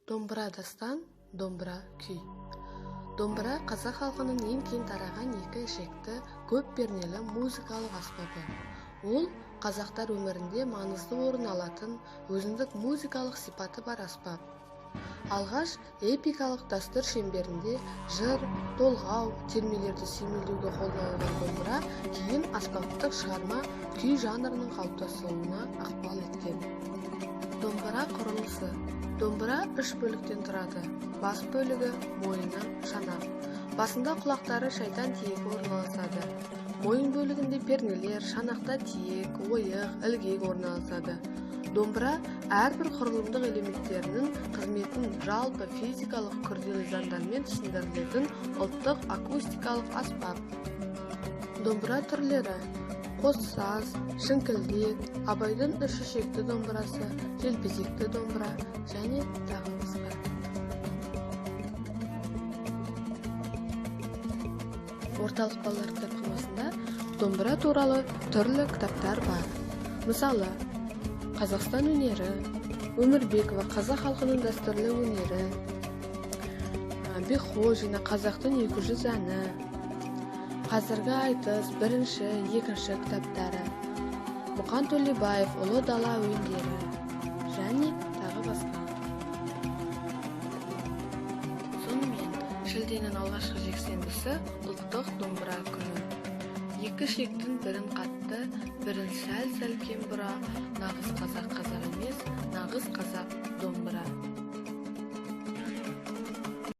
Домбыра дастан, домбыра күй. Домбыра қазақ халқының ең кең тараған екі ішекті көп пернелі музыкалық аспабы. Ол қазақтар өмірінде маңызды орын алатын өзіндік музыкалық сипаты бар аспап. Алғаш эпикалық дәстүр шеңберінде жыр, толғау, термелерді сүйемелдеуге қолданылған домбыра кейін аспаптық шығарма күй жанрының қалыптасуына ықпал еткен. Домбыра құрылысы. Домбыра үш бөліктен тұрады. Бас бөлігі, мойыны, шанақ. Басында құлақтары шайтан тиегі орналасады. Мойын бөлігінде пернелер, шанақта тиек, ойық, ілгек орналасады. Домбыра әрбір құрылымдық элементтерінің қызметін жалпы физикалық күрделі заңдармен түсіндірілетін ұлттық акустикалық аспап. Домбыра түрлері: қос саз, шіңкілдек, абайдың үш ішекті домбырасы, желбезекті домбыра және тағы басқа. Орталық балалар кітапханасында домбыра туралы түрлі кітаптар бар. Мысалы, Қазақстан өнері, Өмірбекова қазақ халқының дәстүрлі өнері, Бехожина қазақтың 200 әні, қазіргі айтыс бірінші, екінші кітаптары, Мұқан Төлебаев ұлы дала әуендері және тағы басқа. Сонымен, шілденің алғашқы жексенбісі ұлттық домбыра күні. Екі ішектің бірін қатты, бірін сәл-сәл кем бұра, нағыз қазақ емес, нағыз қазақ домбыра.